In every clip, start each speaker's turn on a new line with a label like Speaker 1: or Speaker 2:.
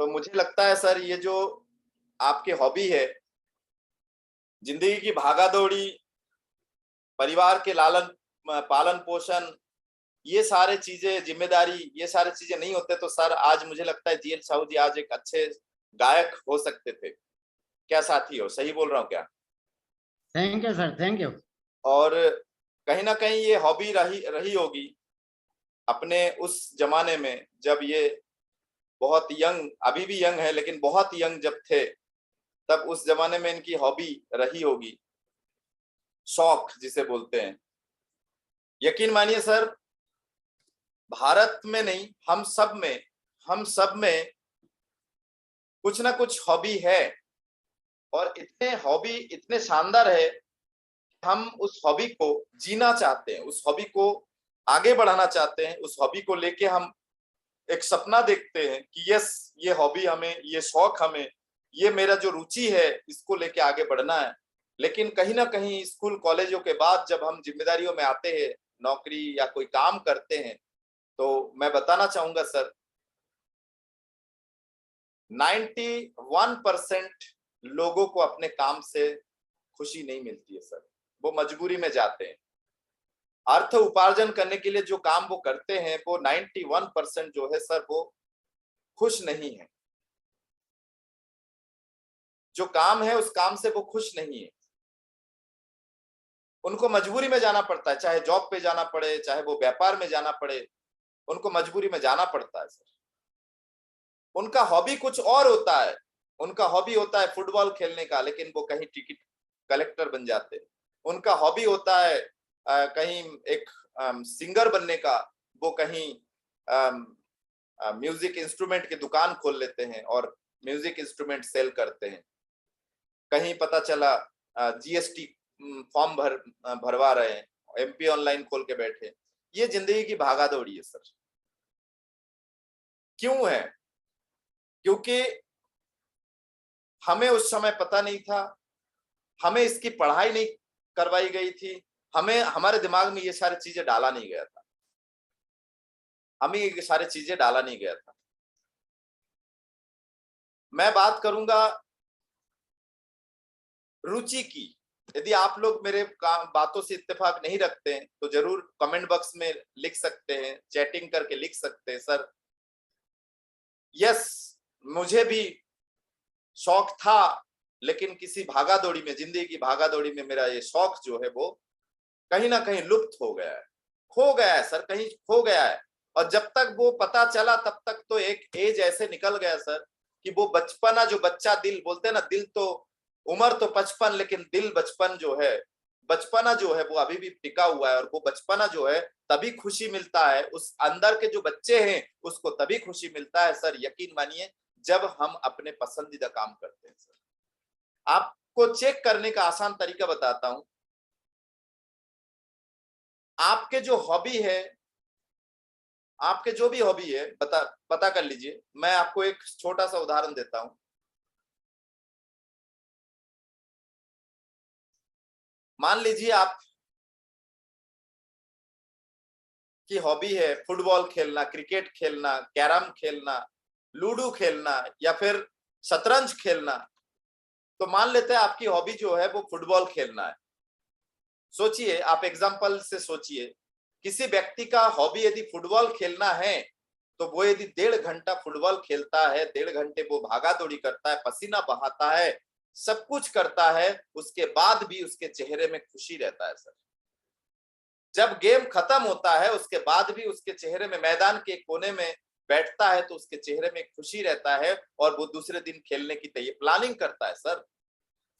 Speaker 1: तो मुझे लगता है सर, ये जो आपकी हॉबी है, जिंदगी की भागादौड़ी, परिवार के लालन पालन पोषण, ये सारे चीजें, जिम्मेदारी, ये सारी चीजें नहीं होते तो सर आज मुझे लगता है जीएल साहू जी आज एक अच्छे गायक हो सकते थे। क्या साथी हो, सही बोल रहा हूँ क्या?
Speaker 2: Thank you sir, thank you.
Speaker 1: और कहीं ना कहीं ये हॉबी रही रही होगी अपने उस जमाने में, जब ये बहुत यंग, अभी भी यंग है लेकिन बहुत यंग जब थे, तब उस जमाने में इनकी हॉबी रही होगी, शौक जिसे बोलते हैं। यकीन मानिए सर, भारत में नहीं, हम सब में कुछ ना कुछ हॉबी है। और इतने हॉबी इतने शानदार है, हम उस हॉबी को जीना चाहते हैं, उस हॉबी को आगे बढ़ाना चाहते हैं, उस हॉबी को लेके हम एक सपना देखते हैं कि यस, ये हॉबी हमें, ये शौक हमें, ये मेरा जो रुचि है, इसको लेके आगे बढ़ना है। लेकिन कहीं ना कहीं स्कूल कॉलेजों के बाद जब हम जिम्मेदारियों में आते हैं, नौकरी या कोई काम करते हैं, तो मैं बताना चाहूंगा सर, 91% लोगों को अपने काम से खुशी नहीं मिलती है सर। वो मजबूरी में जाते हैं। अर्थ उपार्जन करने के लिए जो काम वो करते हैं, वो 91% जो है सर, वो खुश नहीं है। जो काम है उस काम से वो खुश नहीं है। उनको मजबूरी में जाना पड़ता है, चाहे जॉब पे जाना पड़े, चाहे वो व्यापार में जाना पड़े, उनको मजबूरी में जाना पड़ता है सर। उनका हॉबी कुछ और होता है। उनका हॉबी होता है फुटबॉल खेलने का, लेकिन वो कहीं टिकट कलेक्टर बन जाते हैं। उनका हॉबी होता है कहीं एक सिंगर बनने का, वो कहीं म्यूजिक इंस्ट्रूमेंट की दुकान खोल लेते हैं और म्यूजिक इंस्ट्रूमेंट सेल करते हैं। कहीं पता चला जीएसटी फॉर्म भरवा रहे हैं, एमपी ऑनलाइन खोल के बैठे। ये जिंदगी की भागादौड़ी है सर। क्यों है? क्योंकि हमें उस समय पता नहीं था, हमें इसकी पढ़ाई नहीं करवाई गई थी, हमें हमारे दिमाग में ये सारी चीजें डाला नहीं गया था, हमें ये सारी चीजें डाला नहीं गया था। मैं बात करूंगा रुचि की। यदि आप लोग मेरे बातों से इत्तेफाक नहीं रखते हैं तो जरूर कमेंट बॉक्स में लिख सकते हैं, चैटिंग करके लिख सकते हैं सर, यस, मुझे भी शौक था, लेकिन किसी भागादौड़ी में, जिंदगी की भागादौड़ी में मेरा ये शौक जो है वो कहीं ना कहीं लुप्त हो गया है, खो गया है सर, कहीं खो गया है। और जब तक वो पता चला तब तक तो एक एज ऐसे निकल गया सर कि वो बचपना, जो बच्चा दिल बोलते हैं ना, दिल तो, उम्र तो 55 लेकिन दिल बचपन जो है, बचपना जो है वो अभी भी टिका हुआ है। और वो बचपना जो है तभी खुशी मिलता है, उस अंदर के जो बच्चे हैं उसको तभी खुशी मिलता है सर, यकीन मानिए, जब हम अपने पसंदीदा काम करते हैं सर। आपको चेक करने का आसान तरीका बताता हूं। आपके जो हॉबी है, आपके जो भी हॉबी है, पता कर लीजिए। मैं आपको एक छोटा सा उदाहरण देता हूं। मान लीजिए आप की हॉबी है फुटबॉल खेलना, क्रिकेट खेलना, कैरम खेलना, लूडो खेलना या फिर शतरंज खेलना। तो मान लेते हैं आपकी हॉबी जो है वो फुटबॉल खेलना है। सोचिए, आप एग्जांपल से सोचिए, किसी व्यक्ति का हॉबी यदि फुटबॉल खेलना है, तो वो यदि 1.5 घंटा फुटबॉल खेलता है, 1.5 घंटे वो भागा दौड़ी करता है, पसीना बहाता है, सब कुछ करता है, उसके बाद भी उसके चेहरे में खुशी रहता है सर। जब गेम खत्म होता है उसके बाद भी उसके चेहरे में, मैदान के कोने में बैठता है तो उसके चेहरे में खुशी रहता है, और वो दूसरे दिन खेलने की तैयारी प्लानिंग करता है सर।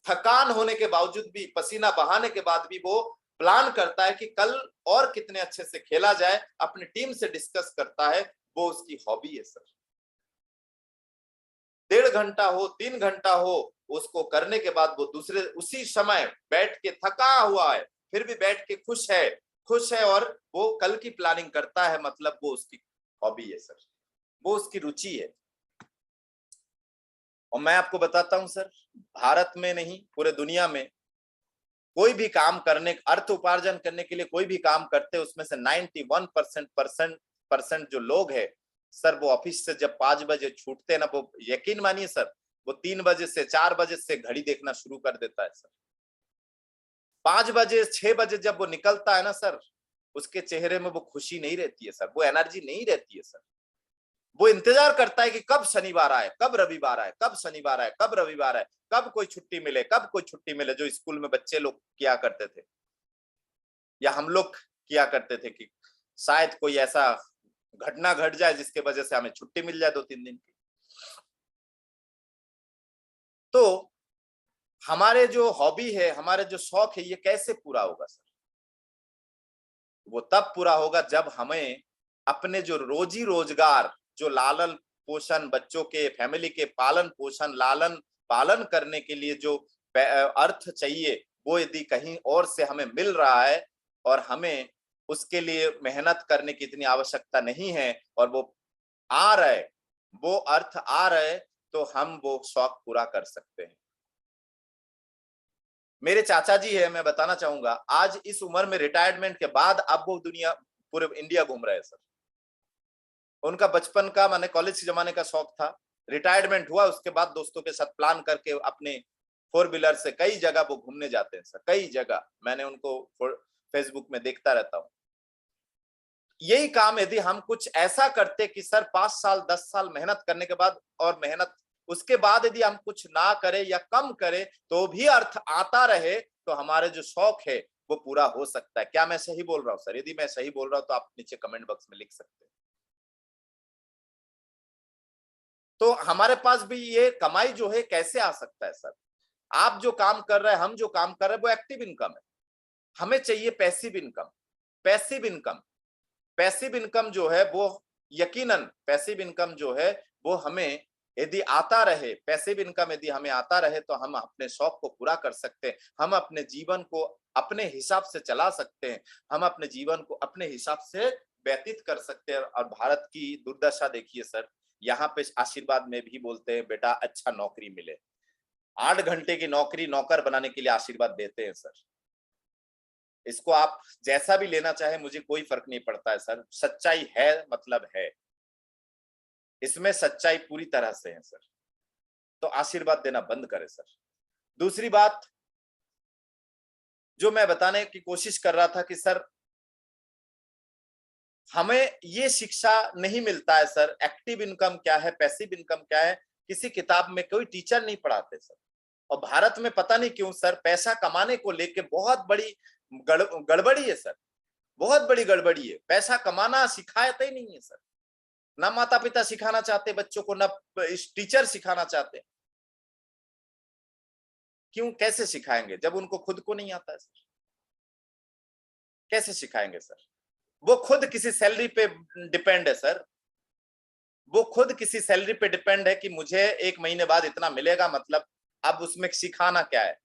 Speaker 1: थकान होने के बावजूद भी, पसीना बहाने के बाद भी वो प्लान करता है कि कल और कितने अच्छे से खेला जाए, अपनी टीम से डिस्कस करता है। वो उसकी हॉबी है सर। 1.5 घंटा हो, 3 घंटा हो, उसको करने के बाद वो दूसरे उसी समय बैठ के थका हुआ है, फिर भी बैठ के खुश है, और वो कल की प्लानिंग करता है। मतलब वो उसकी हॉबी है सर, वो उसकी रुचि है। और मैं आपको बताता हूं सर, भारत में नहीं, पूरे दुनिया में कोई भी काम करने, अर्थ उपार्जन करने के लिए कोई भी काम करते हैं, उसमें से 91% जो लोग हैं सर वो ऑफिस से जब 5 बजे छूटते ना, वो यकीन मानिए सर, वो 3 बजे से 4 बजे से घड़ी देखना शुरू कर देता है सर। 5 बजे 6 बजे जब वो निकलता है ना सर, उसके चेहरे में वो खुशी नहीं रहती है सर, वो एनर्जी नहीं रहती है सर। वो इंतजार करता है कि कब शनिवार आए, कब रविवार आए, कब शनिवार आए, कब रविवार आए, कब कोई छुट्टी मिले, कब कोई छुट्टी मिले, जो स्कूल में बच्चे लोग किया करते थे या हम लोग किया करते थे कि शायद कोई ऐसा घटना घट जाए जिसके वजह से हमें छुट्टी मिल जाए 2-3 दिन की। तो हमारे जो हॉबी है, हमारे जो शौक है, ये कैसे पूरा होगा सर? वो तब पूरा होगा जब हमें अपने जो रोजी रोजगार, जो लालन पोषण, बच्चों के फैमिली के पालन पोषण, लालन पालन करने के लिए जो अर्थ चाहिए, वो यदि कहीं और से हमें मिल रहा है और हमें उसके लिए मेहनत करने की इतनी आवश्यकता नहीं है और वो आ रहा है, वो अर्थ आ रहा है, तो हम वो शौक पूरा कर सकते हैं। मेरे चाचा जी है, मैं बताना चाहूंगा, आज इस उम्र में रिटायरमेंट के बाद अब वो दुनिया पूरे इंडिया घूम रहे हैं सर। उनका बचपन का, माने कॉलेज के जमाने का शौक था, रिटायरमेंट हुआ उसके बाद दोस्तों के साथ प्लान करके अपने 4 व्हीलर से कई जगह वो घूमने जाते हैं सर, कई जगह। मैंने उनको फेसबुक में देखता रहता हूँ। यही काम यदि हम कुछ ऐसा करते कि सर 5 साल 10 साल मेहनत करने के बाद, और मेहनत उसके बाद यदि हम कुछ ना करें या कम करें तो भी अर्थ आता रहे, तो हमारे जो शौक है वो पूरा हो सकता है। क्या मैं सही बोल रहा हूँ सर? यदि मैं सही बोल रहा हूँ तो आप नीचे कमेंट बॉक्स में लिख सकते हैं। तो हमारे पास भी ये कमाई जो है कैसे आ सकता है सर? आप जो काम कर रहे हैं, हम जो काम कर रहे हैं, वो एक्टिव इनकम है। हमें चाहिए passive income. Passive income, passive income जो है वो, यकीनन पैसिव इनकम जो है वो हमें यदि आता रहे, पैसिव इनकम यदि हमें आता रहे, तो हम अपने शौक को पूरा कर सकते हैं। हम अपने जीवन को अपने हिसाब से चला सकते हैं। हम अपने जीवन को अपने हिसाब से व्यतीत कर सकते हैं। और भारत की दुर्दशा देखिए सर, यहाँ पे आशीर्वाद में भी बोलते हैं बेटा अच्छा नौकरी मिले, 8 घंटे की नौकरी नौकर बनाने के लिए आशीर्वाद देते हैं सर। इसको आप जैसा भी लेना चाहे, मुझे कोई फर्क नहीं पड़ता है सर। सच्चाई है मतलब है, इसमें सच्चाई पूरी तरह से है सर। तो आशीर्वाद देना बंद करें सर। दूसरी बात जो मैं बताने की कोशिश कर रहा था कि सर हमें ये शिक्षा नहीं मिलता है सर, एक्टिव इनकम क्या है, पैसिव इनकम क्या है, किसी किताब में कोई टीचर नहीं पढ़ाते सर। और भारत में पता नहीं क्यों सर, पैसा कमाने को लेके बहुत बड़ी गड़बड़ी है सर, बहुत बड़ी गड़बड़ी है। पैसा कमाना सिखाते ही नहीं है सर। ना माता पिता सिखाना चाहते बच्चों को, ना टीचर सिखाना चाहते। क्यों? कैसे सिखाएंगे जब उनको खुद को नहीं आता है सर? कैसे सिखाएंगे सर? वो खुद किसी सैलरी पे डिपेंड है सर। वो खुद किसी सैलरी पे डिपेंड है कि मुझे 1 महीने बाद इतना मिलेगा, मतलब अब उसमें सिखाना क्या है?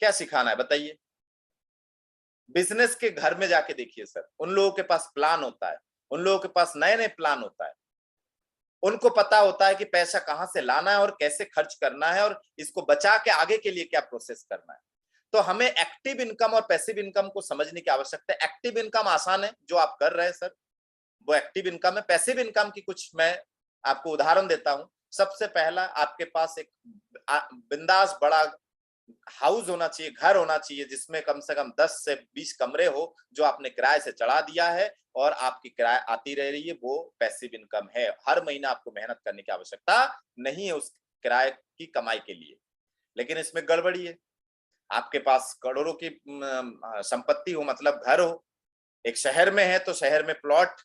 Speaker 1: क्या सिखाना है बताइए? बिजनेस के घर में जाके देखिए सर, उन लोगों के पास प्लान होता है, उन लोगों के पास नए नए प्लान होता है। उनको पता होता है कि पैसा कहां से लाना है और कैसे खर्च करना है और इसको बचा के आगे के लिए क्या प्रोसेस करना है। तो हमें एक्टिव इनकम और पैसिव इनकम को समझने की आवश्यकता है। एक्टिव इनकम आसान है, जो आप कर रहे हैं सर, वो एक्टिव इनकम है। पैसिव इनकम की कुछ मैं आपको उदाहरण देता हूं। सबसे पहला, आपके पास एक बिंदास बड़ा हाउस होना चाहिए, घर होना चाहिए, जिसमें कम से कम 10 से 20 कमरे हो, जो आपने किराए से चढ़ा दिया है और आपकी किराए आती रह रही है। वो पैसिव इनकम है। हर महीना आपको मेहनत करने की आवश्यकता नहीं है उस किराए की कमाई के लिए। लेकिन इसमें गड़बड़ी है, आपके पास करोड़ों की संपत्ति हो, मतलब घर हो, एक शहर में है तो शहर में प्लॉट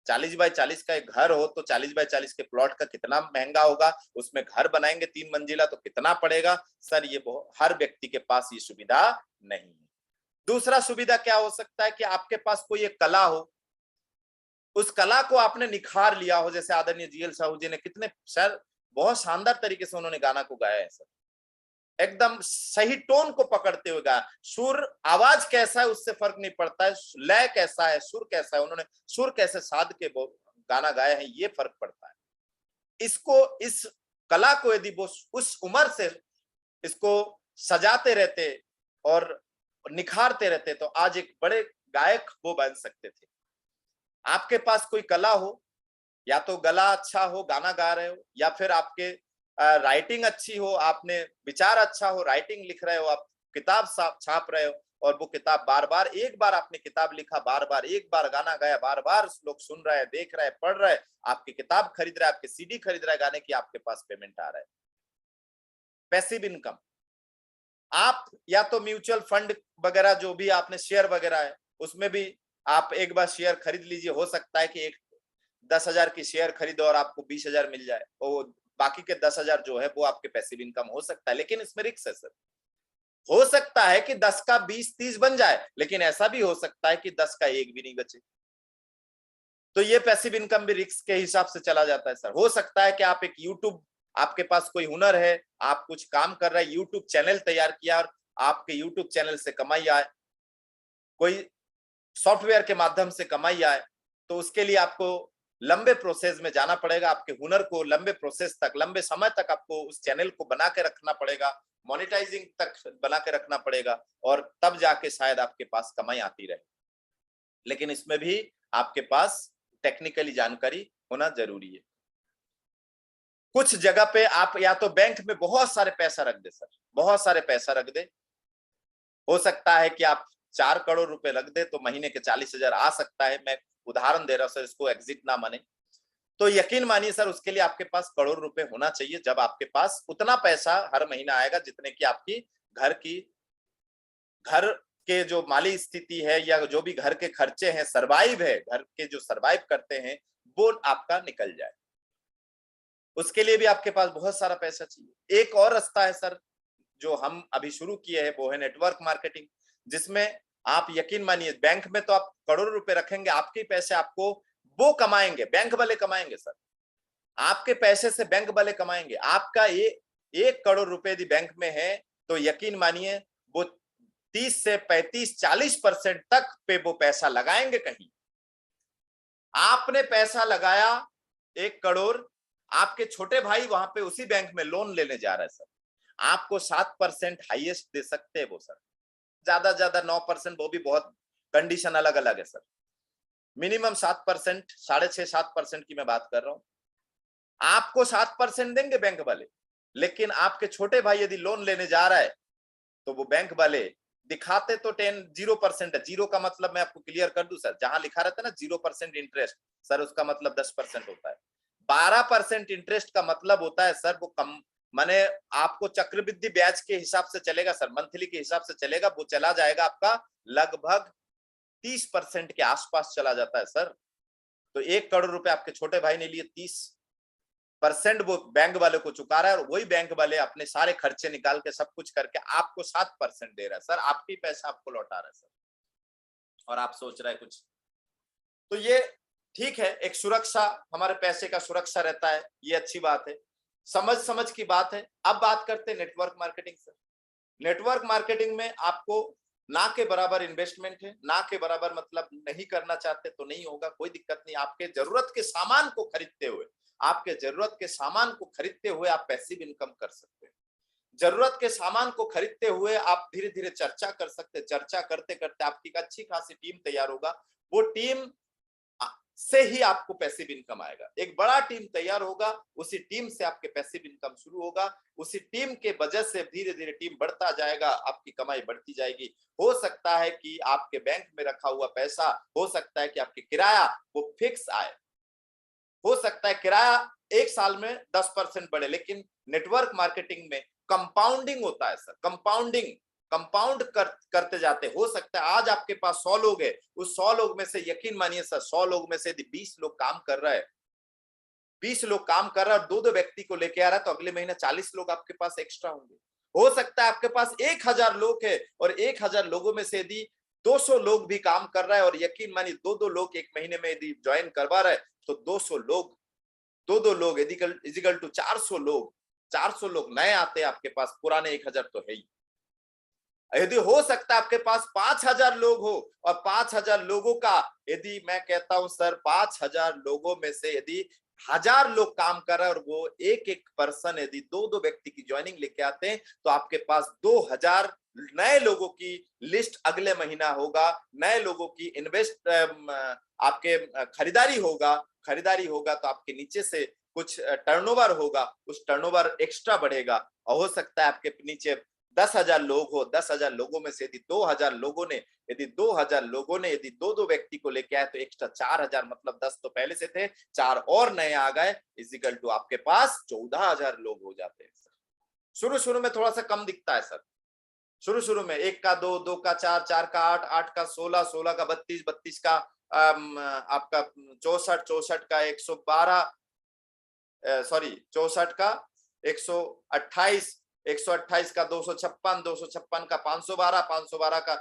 Speaker 1: 40 बाय 40 का एक घर हो, तो 40 बाय 40 के प्लॉट का कितना महंगा होगा। उसमें घर बनाएंगे 3 मंजिला तो कितना पड़ेगा सर? ये हर व्यक्ति के पास ये सुविधा नहीं है। दूसरा सुविधा क्या हो सकता है कि आपके पास कोई एक कला हो, उस कला को आपने निखार लिया हो। जैसे आदरणीय जीएल साहू जी ने कितने सर बहुत शानदार तरीके से उन्होंने गाना को गाया है सर, एकदम सही टोन को पकड़ते हुए गाया। सुर, आवाज कैसा है उससे फर्क नहीं पड़ता है, लय कैसा है, सुर कैसा है, उन्होंने सुर कैसे साध के गाना गाया है, ये फर्क पड़ता है। इसको, इस कला को यदि वो उस उम्र से इसको सजाते रहते और निखारते रहते, तो आज एक बड़े गायक वो बन सकते थे। आपके पास कोई कला हो, या तो गला अच्छा हो, गाना गा रहे हो, या फिर आपके राइटिंग अच्छी हो, आपने विचार अच्छा हो, राइटिंग लिख रहे हो, आप किताब छाप रहे हो, और वो किताब बार बार, एक बार आपने किताब लिखा, बार बार एक बार गाना गाया, बार बार लोग सुन रहे हैं, देख रहे हैं, पढ़ रहे हैं, आपकी किताब खरीद रहे हैं, आपके सीडी खरीद रहे हैं गाने की, आपके पास पेमेंट आ रहा है, पैसिव इनकम। आप या तो म्यूचुअल फंड वगैरह जो भी आपने शेयर वगैरह है, उसमें भी आप एक बार शेयर खरीद लीजिए, हो सकता है कि एक 10,000 की शेयर खरीदो और आपको 20,000 मिल जाए, और बाकी के 10,000 जो है वो आपके पैसिव इनकम हो सकता है, लेकिन इसमें रिस्क है सर। हो सकता है कि 10 का 20-30 बन जाए, लेकिन ऐसा भी हो सकता है कि 10 का 1 भी नहीं बचे, तो ये पैसिव इनकम भी रिस्क के हिसाब से चला जाता है सर। हो सकता है कि आप एक यूट्यूब, आपके पास कोई हुनर है, आप कुछ काम कर रहे हैं, यूट्यूब चैनल तैयार किया और आपके यूट्यूब चैनल से कमाई आए, कोई सॉफ्टवेयर के माध्यम से कमाई आए, तो उसके लिए आपको लंबे प्रोसेस में जाना पड़ेगा, आपके हुनर को लंबे प्रोसेस तक, लंबे समय तक आपको उस चैनल को बना के रखना पड़ेगा, मोनेटाइजिंग तक बना के रखना पड़ेगा, और तब जाके शायद आपके पास कमाई आती रहे। लेकिन इसमें भी आपके पास टेक्निकली जानकारी होना जरूरी है। कुछ जगह पे आप या तो बैंक में बहुत सारे पैसा रख दे सर, बहुत सारे पैसा रख दे, हो सकता है कि आप 4 करोड़ रुपए रख दे तो महीने के 40,000 आ सकता है, मैं उदाहरण दे रहा हूं सर, इसको एग्जिट ना माने, तो यकीन मानिए सर उसके लिए आपके पास करोड़ रुपए होना चाहिए, जब आपके पास उतना पैसा हर महीना आएगा जितने की आपकी घर के जो माली स्थिति है, या जो भी घर के खर्चे हैं, सरवाइव है, घर के जो सरवाइव करते हैं, वो आपका निकल जाए। उसके लिए भी आपके पास बहुत सारा पैसा चाहिए। एक और रास्ता है सर जो हम अभी शुरू किए हैं, वो है नेटवर्क मार्केटिंग, जिसमें आप यकीन मानिए बैंक में तो आप करोड़ रुपए रखेंगे, आपके पैसे आपको वो कमाएंगे, बैंक वाले कमाएंगे सर, आपके पैसे से बैंक वाले कमाएंगे। आपका ये 1 करोड़ रुपए यदि बैंक में है तो यकीन मानिए वो 30 से 35-40% तक पे वो पैसा लगाएंगे कहीं। आपने पैसा लगाया 1 करोड़, आपके छोटे भाई वहां पे उसी बैंक में लोन लेने जा रहा है सर, आपको 7% हाईएस्ट दे सकते हैं वो सर, ज्यादा 9%, वो भी बहुत कंडीशन अलग अलग है सर, मिनिमम 7%, 6.5-7% की मैं बात कर रहा हूं। आपको 7% देंगे बैंक वाले, लेकिन आपके छोटे भाई यदि लोन लेने जा रहा है तो वो बैंक वाले दिखाते तो 0% है। जीरो का मतलब मैं आपको क्लियर कर दूं सर, जहां लिखा रहता है ना 0% इंटरेस्ट, सर उसका मतलब 10% होता है। 12% इंटरेस्ट का मतलब होता है सर वो कम, माने आपको चक्रवृद्धि ब्याज के हिसाब से चलेगा सर, मंथली के हिसाब से चलेगा, वो चला जाएगा आपका लगभग 30% के आसपास चला जाता है सर। तो 1 करोड़ रुपए आपके छोटे भाई ने लिए, 30% वो बैंक वाले को चुका रहा है, और वही बैंक वाले अपने सारे खर्चे निकाल के सब कुछ करके आपको 7% दे रहा है सर, आपके पैसा आपको लौटा रहा है सर, और आप सोच रहे हैं कुछ, तो ये ठीक है, एक सुरक्षा, हमारे पैसे का सुरक्षा रहता है, ये अच्छी बात है, समझ की बात है। अब बात करते हैं network marketing sir. Network marketing में आपको ना के बराबर इन्वेस्टमेंट है, ना के बराबर मतलब नहीं करना चाहते तो नहीं होगा, कोई दिक्कत नहीं, आपके जरूरत के सामान को खरीदते हुए, आपके जरूरत के सामान को खरीदते हुए आप पैसिव इनकम कर सकते हैं। जरूरत के सामान को खरीदते हुए आप धीरे धीरे चर्चा कर सकते हैं, चर्चा करते करते आपकी एक अच्छी खासी टीम तैयार होगा, वो टीम से ही आपको पैसिव इनकम आएगा। एक बड़ा टीम तैयार होगा, उसी टीम से आपके पैसिव इनकम शुरू होगा, उसी टीम के वजह से धीरे धीरे टीम बढ़ता जाएगा, आपकी कमाई बढ़ती जाएगी। हो सकता है कि आपके बैंक में रखा हुआ पैसा, हो सकता है कि आपके किराया वो फिक्स आए, हो सकता है किराया 1 साल में 10% बढ़े, लेकिन नेटवर्क मार्केटिंग में कंपाउंडिंग होता है सर, कंपाउंड करते जाते। हो सकता है आज आपके पास 100 लोग है, उस 100 लोग में से यकीन मानिए सर, 100 लोग में से यदि 20 लोग काम कर रहा है, 20 लोग काम कर रहा है और 2-2 व्यक्ति को लेके आ रहा है, तो अगले महीने 40 लोग आपके पास एक्स्ट्रा होंगे। हो सकता है आपके पास 1000 लोग है और 1000 लोगों में से यदि 200 लोग भी काम कर रहा है, और यकीन मानिए 2-2 लोग एक महीने में यदि ज्वाइन करवा रहा है, तो 200 लोग, 2-2 लोग इजिकल टू 400 लोग, 400 लोग नए आते हैं आपके पास, पुराने 1000 तो है ही। यदि हो सकता है आपके पास 5000 लोग हो, और 5000 लोगों का यदि मैं कहता हूं सर, 5000 लोगों में से यदि 1000 लोग काम कर रहे हैं, और वो एक पर्सन यदि 2-2 व्यक्ति की ज्वाइनिंग लेके आते हैं, तो आपके पास 2000 नए लोगों की लिस्ट अगले महीना होगा, नए लोगों की आपके खरीदारी होगा, खरीदारी होगा तो आपके नीचे से कुछ टर्नओवर होगा, उस टर्नओवर एक्स्ट्रा बढ़ेगा और हो सकता है आपके नीचे 10,000 लोग हो, 10,000 लोगों में से यदि 2,000 लोगों ने यदि दो व्यक्ति को लेके आए तो एक्स्ट्रा 4,000, मतलब 10 तो पहले से थे, 4 और नए आ गए, इजिकल टू आपके पास 14,000 लोग हो जाते हैं सर। शुरू में थोड़ा सा कम दिखता है सर, शुरू में 1 का 2, 2 का 4, 4 का 8, 8 का 16, 16 का 32, 32 का आपका 64, 64 का 112, सॉरी 64 का 128, 128 का 256, 256 का 512, 512 का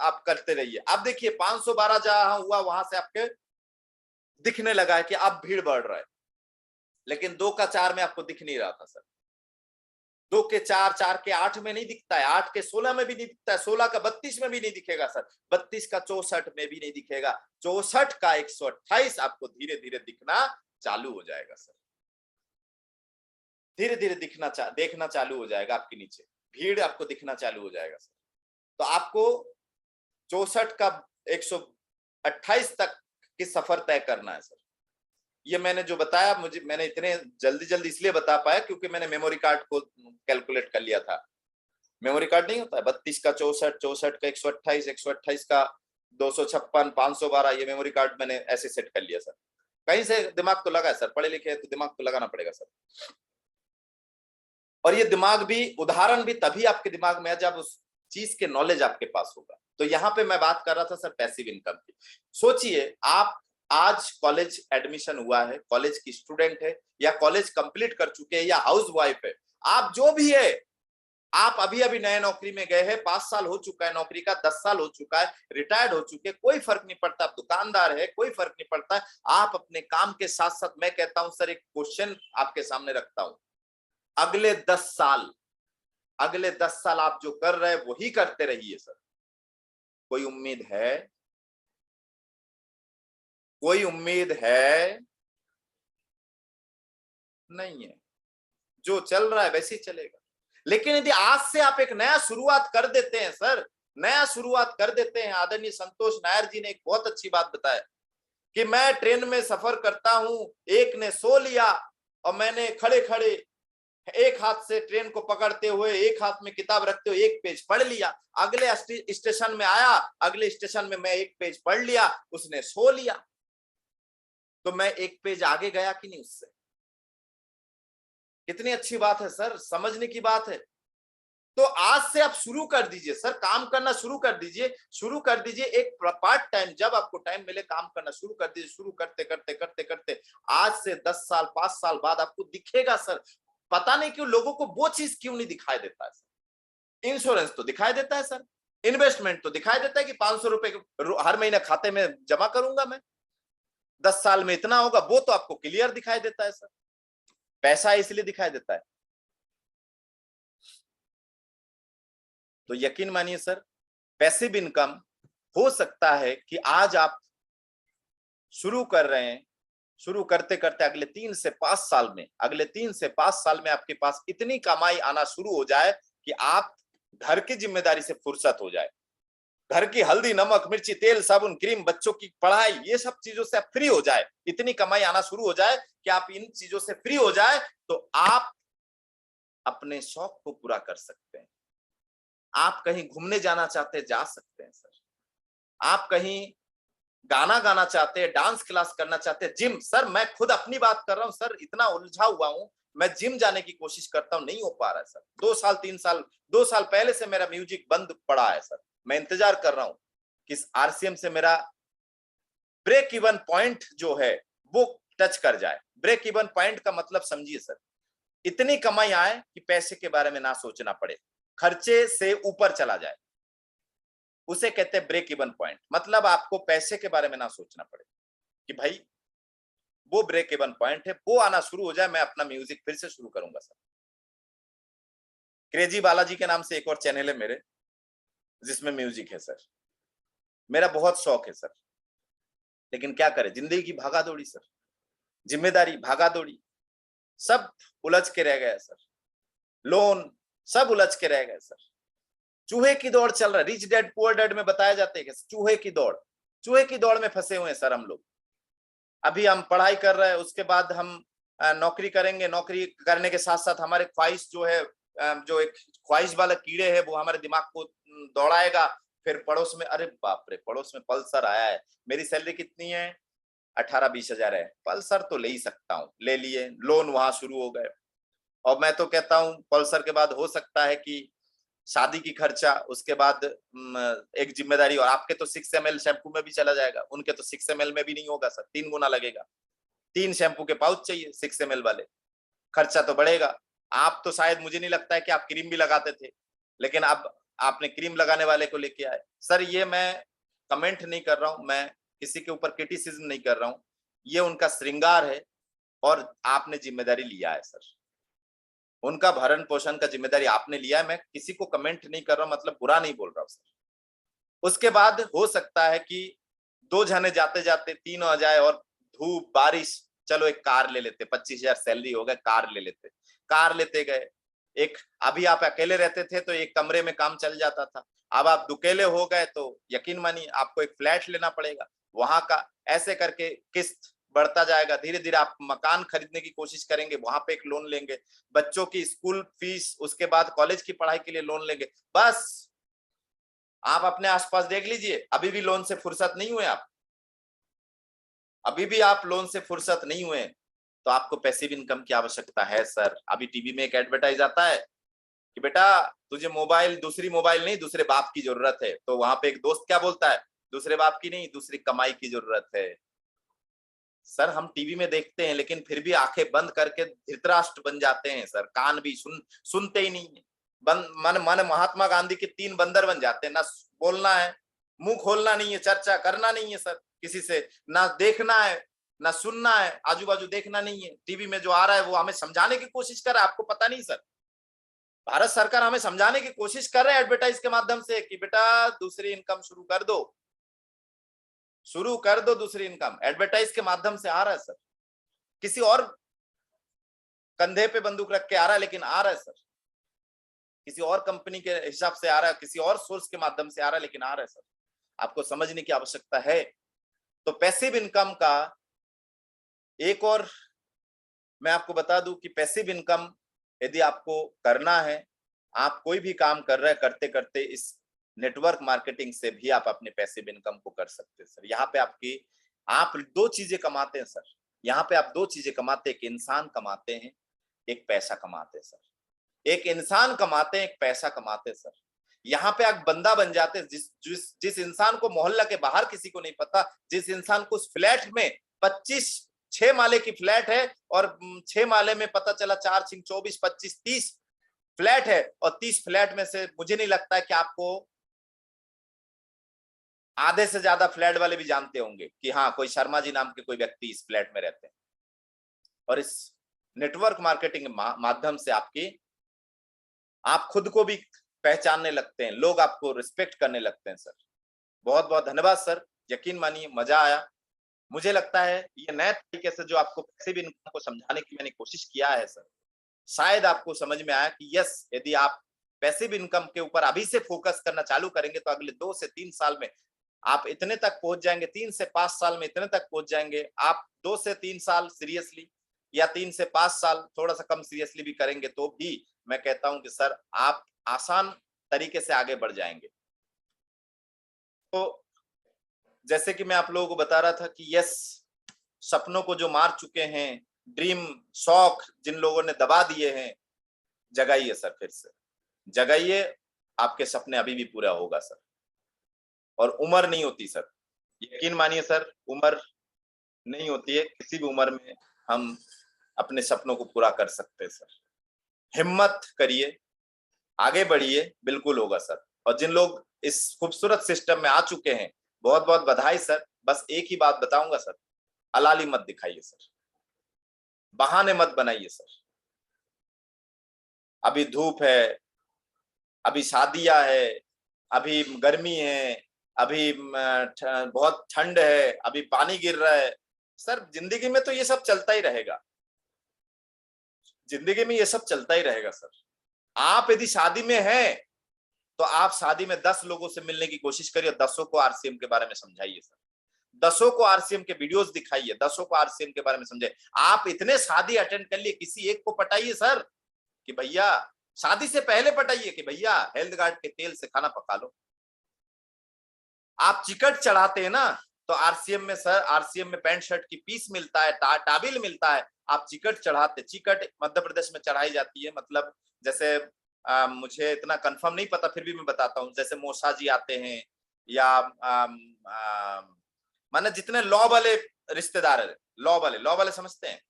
Speaker 1: आप करते रहिए। अब देखिए 512 जहां हुआ वहां से आपके दिखने लगा है कि अब भीड़ बढ़ रहा है, लेकिन 2 का 4 में आपको दिख नहीं रहा था सर। 2 के 4, 4 के 8 में नहीं दिखता है, 8 के 16 में भी नहीं दिखता है, 16 का 32 में भी नहीं दिखेगा सर, 32 का 64 में भी नहीं दिखेगा, 64 का 128 आपको धीरे धीरे दिखना चालू हो जाएगा सर। धीरे धीरे देखना चालू हो जाएगा, आपके नीचे भीड़ आपको दिखना चालू हो जाएगा सर। तो आपको 64 का 128 तक की सफर तय करना है सर। ये मैंने जो बताया, मैंने इतने जल्दी इसलिए बता पाया क्योंकि मैंने मेमोरी कार्ड को कैलकुलेट कर लिया था। मेमोरी कार्ड नहीं होता है 32 का 64, 64 का 128, 128 का 256, 512, ये मेमोरी कार्ड मैंने ऐसे सेट कर लिया सर। कहीं से दिमाग तो लगा है सर, पढ़े लिखे तो दिमाग तो लगाना पड़ेगा सर। और ये दिमाग भी, उदाहरण भी तभी आपके दिमाग में है जब उस चीज के नॉलेज आपके पास होगा। तो यहाँ पे मैं बात कर रहा था सर पैसिव इनकम की। सोचिए आप आज कॉलेज एडमिशन हुआ है, कॉलेज की स्टूडेंट है या कॉलेज कंप्लीट कर चुके हैं या हाउस वाइफ है, आप जो भी है, आप अभी अभी नए नौकरी में गए हैं, 5 साल हो चुका है नौकरी का, 10 साल हो चुका है, रिटायर्ड हो चुके, कोई फर्क नहीं पड़ता, आप दुकानदार है, कोई फर्क नहीं पड़ता। आप अपने काम के साथ साथ, मैं कहता हूं सर, एक क्वेश्चन आपके सामने रखता हूं, अगले 10 साल आप जो कर रहे हैं वही करते रहिए सर। कोई उम्मीद है? कोई उम्मीद है? नहीं है। जो चल रहा है वैसे ही चलेगा। लेकिन यदि आज से आप एक नया शुरुआत कर देते हैं सर, नया शुरुआत कर देते हैं, आदरणीय संतोष नायर जी ने एक बहुत अच्छी बात बताया कि मैं ट्रेन में सफर करता हूं, एक ने सो लिया और मैंने खड़े खड़े एक हाथ से ट्रेन को पकड़ते हुए, एक हाथ में किताब रखते हुए एक पेज पढ़ लिया, अगले स्टेशन में आया, अगले स्टेशन में मैं एक पेज पढ़ लिया, उसने सो लिया, तो मैं एक पेज आगे गया कि नहीं उससे? कितनी अच्छी बात है सर, समझने की बात है। तो आज से आप शुरू कर दीजिए सर, काम करना शुरू कर दीजिए एक पार्ट टाइम, जब आपको टाइम मिले काम करना शुरू कर दीजिए। शुरू करते करते करते करते आज से 10 साल 5 साल बाद आपको दिखेगा सर। पता नहीं क्यों लोगों को वो चीज क्यों नहीं दिखाई देता है सर। इंश्योरेंस तो दिखाई देता है सर, इन्वेस्टमेंट तो दिखाई देता है कि 500 रुपए हर महीने खाते में जमा करूंगा मैं, 10 साल में इतना होगा, वो तो आपको क्लियर दिखाई देता है सर। पैसा इसलिए दिखाई देता है। तो यकीन मानिए सर, पैसिव इनकम हो सकता है कि आज आप शुरू कर रहे हैं, शुरू करते करते अगले 3 से 5 साल में आपके पास इतनी कमाई आना शुरू हो जाए कि आप घर की जिम्मेदारी से फुर्सत हो जाए, घर की हल्दी नमक मिर्ची तेल साबुन क्रीम, बच्चों की पढ़ाई, ये सब चीजों से आप फ्री हो जाए, इतनी कमाई आना शुरू हो जाए कि आप इन चीजों से फ्री हो जाए, तो आप अपने शौक को पूरा कर सकते हैं। आप कहीं घूमने जाना चाहते हैं, जा सकते हैं सर। आप कहीं गाना गाना चाहते हैं, डांस क्लास करना चाहते हैं, जिम, सर मैं खुद अपनी बात कर रहा हूं सर, इतना उलझा हुआ हूं, मैं जिम जाने की कोशिश करता हूं, नहीं हो पा रहा है सर। 2 साल पहले से मेरा म्यूजिक बंद पड़ा है सर। मैं इंतजार कर रहा हूं कि आरसीएम से मेरा ब्रेक इवन पॉइंट जो है वो टच कर जाए। ब्रेक इवन पॉइंट का मतलब समझिए सर, इतनी कमाई आए कि पैसे के बारे में ना सोचना पड़े, खर्चे से ऊपर चला जाए, उसे कहते हैं ब्रेक इवन पॉइंट। मतलब आपको पैसे के बारे में ना सोचना पड़े कि भाई वो ब्रेक इवन पॉइंट है, वो आना शुरू हो जाए, मैं अपना म्यूजिक फिर से शुरू करूंगा सर। क्रेजी बालाजी के नाम से एक और चैनल है मेरे, जिसमें म्यूजिक है सर। मेरा बहुत शौक है सर, लेकिन क्या करें, जिंदगी की भागा दौड़ी सर, जिम्मेदारी भागा दौड़ी, सब उलझ के रह गया सर, लोन सब उलझ के रह गए सर। चूहे की दौड़ चल रहा है, रिच डैड पुअर डैड में बताया जाता है कि चूहे की दौड़ में फंसे हुए हैं सर हम लोग। अभी हम पढ़ाई कर रहे हैं, उसके बाद हम नौकरी करेंगे, नौकरी करने के साथ साथ हमारे ख्वाहिश जो है, जो एक ख्वाहिश वाला कीड़े है वो हमारे दिमाग को दौड़ाएगा। फिर पड़ोस में, अरे बाप रे, पड़ोस में पल्सर आया है, मेरी सैलरी कितनी है, 18-20 हजार है, पल्सर तो ले ही सकता हूँ, ले लिए, लोन वहां शुरू हो गए। और मैं तो कहता हूँ पल्सर के बाद हो सकता है कि शादी की खर्चा, उसके बाद एक जिम्मेदारी, और आपके तो 6 ml शैम्पू में भी चला जाएगा, उनके तो 6 ml में भी नहीं होगा सर, 3 गुना लगेगा। 3 शैम्पू के पाउच चाहिए 6 ml वाले, खर्चा तो बढ़ेगा। आप तो शायद, मुझे नहीं लगता है कि आप क्रीम भी लगाते थे, लेकिन अब आपने क्रीम लगाने वाले को लेके आए। सर ये मैं कमेंट नहीं कर रहा हूं, मैं किसी के ऊपर क्रिटिसिज्म नहीं कर रहा हूं, ये उनका श्रृंगार है और आपने जिम्मेदारी लिया है सर, उनका भरण पोषण का जिम्मेदारी आपने लिया है। मैं किसी को कमेंट नहीं कर रहा हूं, मतलब बुरा नहीं बोल रहा हूं सर। उसके बाद हो सकता है कि 2 जने जाते जाते 3 हो जाए, और धूप बारिश, चलो एक कार ले लेते, 25,000 सैलरी हो गए, कार ले लेते, कार लेते गए। एक, अभी आप अकेले रहते थे तो एक कमरे में काम चल जाता था, अब आप दुकेले हो गए तो यकीन मानिए आपको एक फ्लैट लेना पड़ेगा, वहां का ऐसे करके किस्त बढ़ता जाएगा, धीरे धीरे आप मकान खरीदने की कोशिश करेंगे, वहां पे एक लोन लेंगे, बच्चों की स्कूल फीस, उसके बाद कॉलेज की पढ़ाई के लिए लोन लेंगे। बस आप अपने आसपास देख लीजिए, अभी भी लोन से फुर्सत नहीं हुए आप, अभी भी आप लोन से फुर्सत नहीं हुए, तो आपको पैसिव इनकम की आवश्यकता है सर। अभी टीवी में एक एडवर्टाइज आता है कि बेटा तुझे मोबाइल, दूसरी मोबाइल नहीं, दूसरे बाप की जरूरत है, तो वहां पे एक दोस्त क्या बोलता है, दूसरे बाप की नहीं, दूसरी कमाई की जरूरत है। सर हम टीवी में देखते हैं, लेकिन फिर भी आंखें बंद करके धृतराष्ट्र बन जाते हैं सर, कान भी सुनते ही नहीं है। मन मन महात्मा गांधी के 3 बंदर बन जाते हैं, ना बोलना है, मुंह खोलना नहीं है, चर्चा करना नहीं है सर किसी से, ना देखना है, ना सुनना है, आजू बाजू देखना नहीं है। टीवी में जो आ रहा है वो हमें समझाने की कोशिश कर रहा है, आपको पता नहीं सर, भारत सरकार हमें समझाने की कोशिश कर रहे हैं एडवर्टाइज के माध्यम से कि बेटा दूसरी इनकम शुरू कर दो, शुरू कर दो दूसरी इनकम, एडवर्टाइज के माध्यम से आ रहा है सर, किसी और कंधे पे बंदूक रख के आ रहा है, लेकिन आ रहा है सर, किसी और कंपनी के हिसाब से आ रहा है, किसी और सोर्स के माध्यम से आ रहा है, लेकिन आ रहा है सर, आपको समझने की आवश्यकता है। तो पैसिव इनकम का एक और मैं आपको बता दूं कि पैसिव इनकम यदि आपको करना है, आप कोई भी काम कर रहे हैं, करते करते इस नेटवर्क मार्केटिंग से भी आप अपने पैसिव इनकम को कर सकते हैं सर। यहाँ पे आप 2 चीजें कमाते हैं सर, यहाँ पे आप 2 चीजें कमाते हैं, एक इंसान कमाते हैं, एक पैसा कमाते हैं सर, एक इंसान कमाते हैं, एक पैसा कमाते हैं सर। यहाँ पे आप बंदा बन जाते हैं, जिस इंसान को मोहल्ला के बाहर किसी को नहीं पता, जिस इंसान को उस फ्लैट में 6 माले की फ्लैट है, और 6 माले में पता चला 4 6 24 25 30 फ्लैट है, और 30 फ्लैट में से मुझे नहीं लगता है कि आपको आधे से ज्यादा फ्लैट वाले भी जानते होंगे कि हाँ कोई शर्मा जी नाम के कोई व्यक्ति इस फ्लैट में रहते हैं। और इस नेटवर्क मार्केटिंग माध्यम से आप खुद को भी पहचानने लगते हैं, लोग आपको रिस्पेक्ट करने लगते हैं सर। बहुत बहुत धन्यवाद सर, यकीन मानिए मजा आया। मुझे लगता है ये नए तरीके से जो आपको पैसिव इनकम को समझाने की मैंने कोशिश किया है सर, शायद आपको समझ में आया कि यस, यदि आप पैसिव इनकम के ऊपर अभी से फोकस करना चालू करेंगे तो अगले 2 से 3 साल में आप इतने तक पहुंच जाएंगे, 3 से 5 साल में इतने तक पहुंच जाएंगे। आप 2 से 3 साल सीरियसली, या 3 से 5 साल थोड़ा सा कम सीरियसली भी करेंगे तो भी मैं कहता हूं कि सर आप आसान तरीके से आगे बढ़ जाएंगे। तो जैसे कि मैं आप लोगों को बता रहा था कि यस, सपनों को जो मार चुके हैं, ड्रीम, शौक जिन लोगों ने दबा दिए हैं, जगाइए सर, फिर से जगाइए, आपके सपने अभी भी पूरा होगा सर। और उम्र नहीं होती सर, यकीन मानिए सर, उम्र नहीं होती है, किसी भी उम्र में हम अपने सपनों को पूरा कर सकते हैं सर। हिम्मत करिए, आगे बढ़िए, बिल्कुल होगा सर। और जिन लोग इस खूबसूरत सिस्टम में आ चुके हैं, बहुत बहुत बधाई सर। बस एक ही बात बताऊंगा सर, अलाली मत दिखाइए सर, बहाने मत बनाइए सर। अभी धूप है, अभी शादियां है, अभी गर्मी है, अभी बहुत ठंड है, अभी पानी गिर रहा है सर, जिंदगी में तो ये सब चलता ही रहेगा, जिंदगी में ये सब चलता ही रहेगा सर। आप यदि शादी में हैं तो आप शादी में 10 लोगों से मिलने की कोशिश करिए, 10 को आरसीएम के बारे में समझाइए सर। 10 को आरसीएम के वीडियोस दिखाइए, 10 को आरसीएम के बारे में समझे। आप इतने शादी अटेंड कर लिए, किसी एक को पटाइए सर कि भैया, शादी से पहले पटाइए कि भैया हेल्थ गार्ड के तेल से खाना पका लो। आप चिकट चढ़ाते हैं ना, तो आरसीएम में सर, आरसीएम में पैंट शर्ट की पीस मिलता है, टाबिल मिलता है, आप चिकट चढ़ाते। चिकट मध्य प्रदेश में चढ़ाई जाती है, मतलब जैसे मुझे इतना कंफर्म नहीं पता, फिर भी मैं बताता हूँ। जैसे मौसा जी आते हैं, या माने जितने लॉ वाले रिश्तेदार है, लॉ वाले समझते हैं,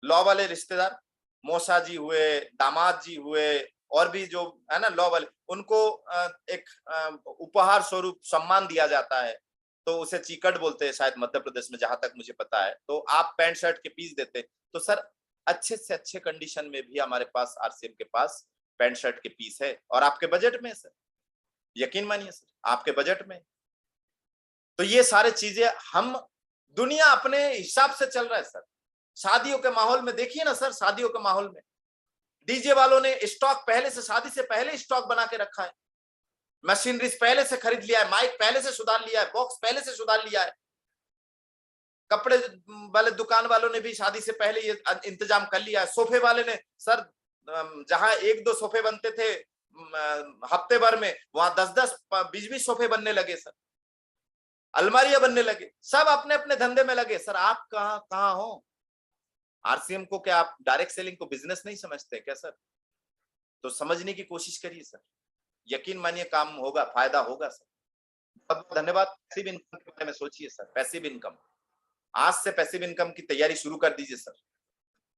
Speaker 1: लॉ वाले रिश्तेदार, मौसा जी हुए, दामाद जी हुए, और भी जो है ना लॉ वाले, उनको एक उपहार स्वरूप सम्मान दिया जाता है, तो उसे चिकट बोलते हैं शायद मध्य प्रदेश में, जहां तक मुझे पता है। तो आप पैंट शर्ट के पीस देते, तो सर अच्छे से अच्छे कंडीशन में भी हमारे पास आरसीएम के पास पैंट शर्ट के पीस है, और आपके बजट में है सर, यकीन मानिए सर, आपके बजट में। तो ये सारे चीजें हम, दुनिया अपने हिसाब से चल रहा है सर। शादियों के माहौल में देखिए ना सर, शादियों के माहौल में डीजे वालों ने स्टॉक पहले से, शादी से पहले स्टॉक बना के रखा है, मशीनरीज पहले से खरीद लिया है, माइक पहले से सुधार लिया है, बॉक्स पहले से सुधार लिया है। कपड़े वाले दुकान वालों ने भी शादी से पहले ये इंतजाम कर लिया है। सोफे वाले ने सर, जहां 1-2 सोफे बनते थे हफ्ते भर में, वहां 10-10 20-20 सोफे बनने लगे सर, अलमारियां बनने लगे, सब अपने अपने धंधे में लगे। सर आप कहां हो? आरसीएम को क्या आप डायरेक्ट सेलिंग को बिजनेस नहीं समझते क्या सर? तो समझने की कोशिश करिए सर, यकीन मानिए काम होगा, फायदा होगा सर। बहुत धन्यवाद। पैसिव इनकम के बारे में सोचिए सर, पैसिव इनकम, आज से पैसिव इनकम की तैयारी शुरू कर दीजिए सर।